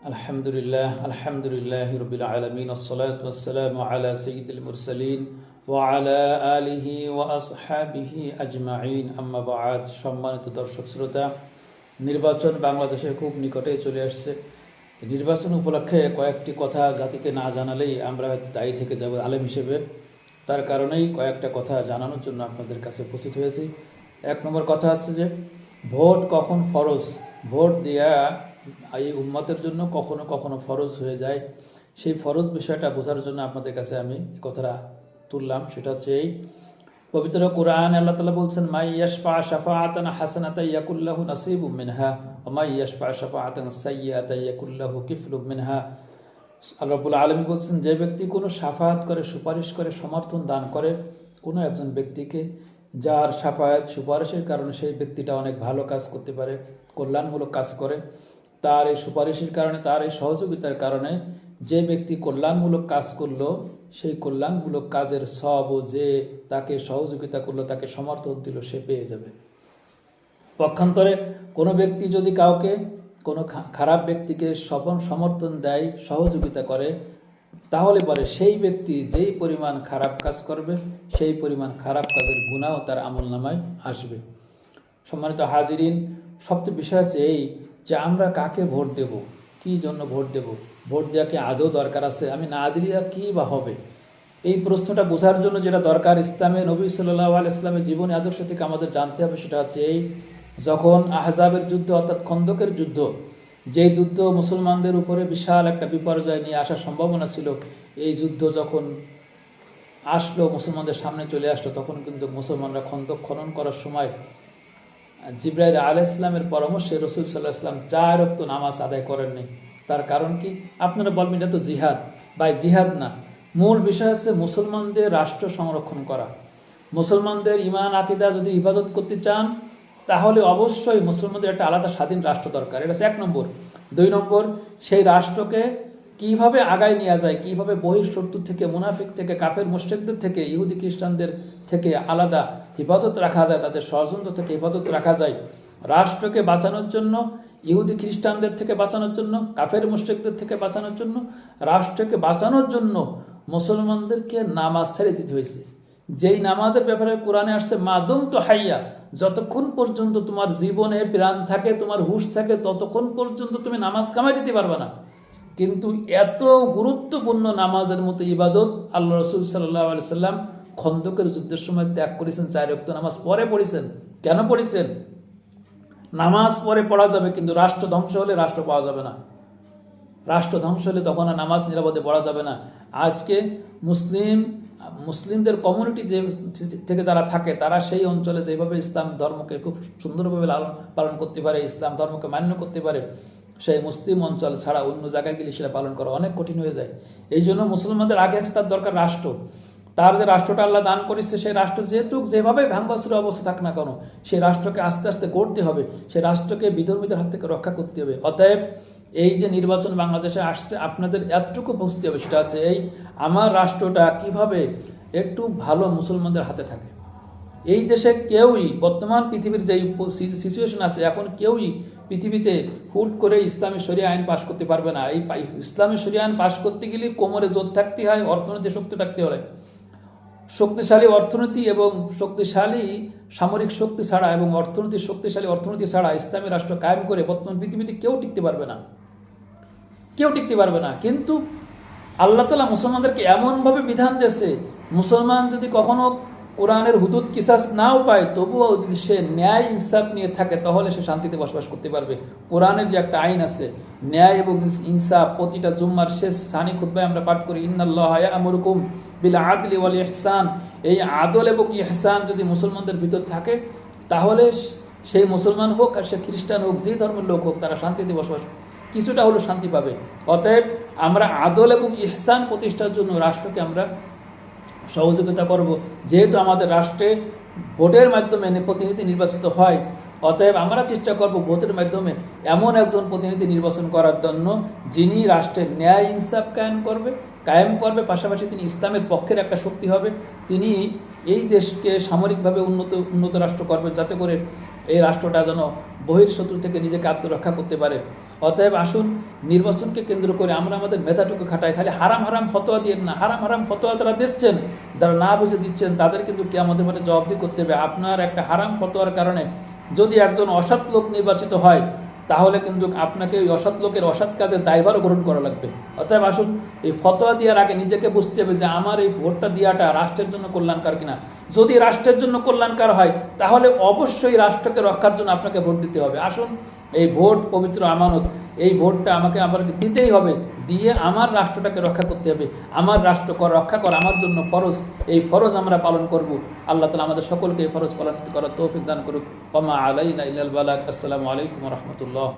আলহামদুলিল্লাহ রবিল আলমিন আসসালাতু ওয়াসসালামু আলা সাইয়্যিদিল মুরসালিন ওয়া আলা আলিহি ওয়া আসহাবিহি আজমাইন আম্মা বা'দ। সম্মানিত দর্শক শ্রোতা, নির্বাচন বাংলাদেশে খুব নিকটে চলে আসছে। নির্বাচন উপলক্ষে কয়েকটি কথা জাতিকে না জানালেই আমরা দায়ী থেকে যাব আলেম হিসেবে। তার কারণেই কয়েকটা কথা জানানোর জন্য আপনাদের কাছে উপস্থিত হয়েছি। এক নম্বর কথা হচ্ছে যে ভোট কখন ফরজ, ভোট দেওয়া এই উম্মতের জন্য কখনো কখনো ফরজ হয়ে যায়। সেই ফরজ বিষয়টা বোঝার জন্য আপনাদের কাছে আমি কথাটা তুললাম। সেটা হচ্ছে এই পবিত্র কোরআন আল্লাহ তাআলা বলছেন, মাই ইয়াশফা শাফাআতান হাসানাতান ইয়াকুল লাহু নাসিবুম মিনহা ওয়া মাই ইয়াশফা শাফাআতান সাইয়্যাতান ইয়াকুল লাহু কিফলুম মিনহা। আল্লাহ রাব্বুল আলামিন বলছেন, যে ব্যক্তি কোনো শাফাআত করে, সুপারিশ করে, সমর্থন দান করে কোনো একজন ব্যক্তিকে, যার শাফাআত সুপারিশের কারণে সেই ব্যক্তিটা অনেক ভালো কাজ করতে পারে, কল্যাণমূলক কাজ করে, তার এই সুপারিশের কারণে, তার এই সহযোগিতার কারণে যে ব্যক্তি কল্যাণমূলক কাজ করলো, সেই কল্যাণমূলক কাজের সবও যে তাকে সহযোগিতা করলো, তাকে সমর্থন দিল, সে পেয়ে যাবে। পক্ষান্তরে কোনো ব্যক্তি যদি কাউকে, কোনো খারাপ ব্যক্তিকে সমর্থন দেয়, সহযোগিতা করে, তাহলে পরে সেই ব্যক্তি যেই পরিমাণ খারাপ কাজ করবে, সেই পরিমাণ খারাপ কাজের গুনাহ তার আমলনামায় আসবে। সম্মানিত হাজিরিন, সবচেয়ে বিষয় হচ্ছে এই যে আমরা কাকে ভোট দেব, কি জন্য ভোট দেব, ভোট দেওয়া কি আদৌ দরকার আছে, আমি না দিলে কি বা হবে। এই প্রশ্নটা বোঝার জন্য যেটা দরকার, ইসলামে নবী সাল্লাল্লাহু আলাইহি ওয়াসাল্লামের জীবনী আদর্শ থেকে আমাদের জানতে হবে। সেটা হচ্ছে এই, যখন আহজাবের যুদ্ধ অর্থাৎ খন্দকের যুদ্ধ, যেই যুদ্ধ মুসলমানদের উপরে বিশাল একটা বিপর্যয় নিয়ে আসার সম্ভাবনা ছিল, এই যুদ্ধ যখন আসলো, মুসলমানদের সামনে চলে আসলো, তখন কিন্তু মুসলমানরা খন্দক খনন করার সময় জিবরাইল আলাইহিস সালামের পরামর্শে রাসূল সাল্লাল্লাহু আলাইহি ওয়াসাল্লাম 4 ওয়াক্ত নামাজ আদায় করেননি। তার কারণ কি? আপনারা বলবেন এটা তো জিহাদ। ভাই, জিহাদ না, মূল বিষয় হচ্ছে মুসলমানদের রাষ্ট্র সংরক্ষণ করা। মুসলমানদের ইমান আকীদা যদি হিফাজত করতে চান, তাহলে অবশ্যই মুসলমানদের একটা আলাদা স্বাধীন রাষ্ট্র দরকার। এটা হচ্ছে 1 নম্বর। 2 নম্বর, সেই রাষ্ট্রকে কিভাবে আগায় নেওয়া যায়, কিভাবে বহিঃশত্রু থেকে, মুনাফিক থেকে, কাফের মুশরিকদের থেকে, ইহুদি খ্রিস্টানদের থেকে আলাদা হিফাজত রাখা যায়, তাদের ষড়যন্ত্র থেকে হিফাজত রাখা যায়। রাষ্ট্রকে বাঁচানোর জন্য, ইহুদি খ্রিস্টানদের থেকে বাঁচানোর জন্য, কাফের মুশরিকদের থেকে বাঁচানোর জন্য, রাষ্ট্রকে বাঁচানোর জন্য মুসলমানদেরকে নামাজ ছেড়ে দিতে হয়েছে। যেই নামাজের ব্যাপারে কোরআনে আসছে, মাদুম তো হাইয়া, যতক্ষণ পর্যন্ত তোমার জীবনে প্রাণ থাকে, তোমার হুঁশ থাকে, ততক্ষণ পর্যন্ত তুমি নামাজ কামাই দিতে পারবে না। কিন্তু এত গুরুত্বপূর্ণ নামাজের মতো ইবাদত আল্লাহ রাসূল সাল্লাল্লাহু আলাইহি ওয়াসাল্লাম খন্দকের যুদ্ধের সময় ত্যাগ করেছেন। 4 ওয়াক্ত নামাজ পরে পড়েছেন। কেন পড়েছেন? নামাজ পরে পড়া যাবে, কিন্তু রাষ্ট্র ধ্বংস হলে রাষ্ট্র পাওয়া যাবে না। রাষ্ট্র ধ্বংস হলে তখন আর নামাজ নিরাপদে পড়া যাবে না। আজকে মুসলিমদের কমিউনিটি যে থেকে যারা থাকে, তারা সেই অঞ্চলে যেভাবে ইসলাম ধর্মকে খুব সুন্দরভাবে পালন করতে পারে, ইসলাম ধর্মকে মান্য করতে পারে, সেই মুসলিম অঞ্চল ছাড়া অন্য জায়গায় গেলে সেটা পালন করা অনেক কঠিন হয়ে যায়। এই জন্য মুসলমানদের আগে আছে তার দরকার রাষ্ট্র। তার যে রাষ্ট্রটা আল্লাহ দান করেছে, সেই রাষ্ট্র যেভাবে ভাঙবাচুর অবস্থা থাক না কেন, সেই রাষ্ট্রকে আস্তে আস্তে গড়তে হবে, সেই রাষ্ট্রকে বিধর্মীদের হাত থেকে রক্ষা করতে হবে। অতএব এই যে নির্বাচন বাংলাদেশে আসছে, আপনাদের এতটুকু বুঝতে হবে, সেটা আছে এই, আমার রাষ্ট্রটা কিভাবে একটু ভালো মুসলমানদের হাতে থাকে। এই দেশে কেউই, বর্তমান পৃথিবীর যে সিচুয়েশন আছে, এখন কেউই পৃথিবীতে হুট করে ইসলামী শরিয়া আইন পাশ করতে পারবে না। এই ইসলামী শরিয়া আইন পাশ করতে গেলে কোমরে জোর থাকতে হয়, অর্থনীতি শক্তি থাকতে হয়। শক্তিশালী অর্থনীতি এবং শক্তিশালী সামরিক শক্তি ছাড়া, এবং শক্তিশালী অর্থনীতি ছাড়া ইসলামী রাষ্ট্র কায়েম করে বর্তমান পৃথিবীতে কেউ টিকতে পারবে না, কেউ টিকতে পারবে না। কিন্তু আল্লাহ তাআলা মুসলমানদেরকে এমনভাবে বিধান দিয়েছে, মুসলমান যদি কখনো কোরআনের হুদুদ কিসাস নাও পায়, তবুও যদি সে ন্যায় ইনসাফ নিয়ে থাকে, তাহলে সে শান্তিতে বসবাস করতে পারবে। কোরআনের যে একটা আইন আছে, ন্যায় এবং ইনসাফ, প্রতিটা জুম্মার শেষ সানি খুতবায় আমরা পাঠ করি, ইন্নাল্লাহা ইয়া'মুরুকুম বিল আদলি ওয়াল ইহসান। এই আদল এবং ইহসান যদি মুসলমানদের ভিতর থাকে, তাহলে সেই মুসলমান হোক আর সে খ্রিস্টান হোক, যে ধর্মের লোক হোক, তারা শান্তিতে বসবাস কিছুটা হলেও শান্তি পাবে। অতএব আমরা আদল এবং ইহসান প্রতিষ্ঠার জন্য রাষ্ট্রকে আমরা সহযোগিতা করব। যেহেতু আমাদের রাষ্ট্রে ভোটের মাধ্যমে প্রতিনিধি নির্বাচিত হয়, অতএব আমরা চেষ্টা করব ভোটের মাধ্যমে এমন একজন প্রতিনিধি নির্বাচন করার জন্য, যিনি রাষ্ট্রের ন্যায় ইনসাফ কায়েম করবে, পাশাপাশি তিনি ইসলামের পক্ষের একটা শক্তি হবে। তিনি এই দেশকে সামরিকভাবে উন্নত রাষ্ট্র করবেন, যাতে করে এই রাষ্ট্রটা যেন বহিঃশত্রু থেকে নিজেকে আত্মরক্ষা করতে পারে। অতএব আসুন, নির্বাচনকে কেন্দ্র করে আমরা আমাদের মেধাটুকু খাটাই। খালি হারাম হারাম ফতোয়া দিয়ে না, হারাম হারাম ফতোয়া যারা দিচ্ছেন, যারা না বুঝে দিচ্ছেন, তাদের কিন্তু কিয়ামতের মাঠে জবাবদিহি করতে হবে। আপনার একটা হারাম ফতোয়ার কারণে যদি একজন অসৎ লোক নির্বাচিত হয়, তাহলে কিন্তু আপনাকে ওই অসৎ লোকের অসৎ কাজের দায়ভারও গ্রহণ করা লাগবে। অতএব আসুন, এই ফতোয়া দেওয়ার আগে নিজেকে বুঝতে হবে যে আমার এই ভোটটা দেওয়াটা রাষ্ট্রের জন্য কল্যাণকর কিনা। যদি রাষ্ট্রের জন্য কল্যাণকর হয়, তাহলে অবশ্যই রাষ্ট্রকে রক্ষার জন্য আপনাকে ভোট দিতে হবে। আসুন, এই ভোট পবিত্র আমানত, এই ভোটটা আমাকে দিতেই হবে, দিয়ে আমার রাষ্ট্রটাকে রক্ষা করতে হবে। আমার রাষ্ট্র রক্ষা করা আমার জন্য ফরজ, এই ফরজ আমরা পালন করব। আল্লাহ তাআলা আমাদের সকলকে এই ফরজ পালন করার তৌফিক দান করুক। ওয়া মা আলাইনা ইল্লাল বালাগ। আসসালামু আলাইকুম ওয়া রাহমাতুল্লাহ।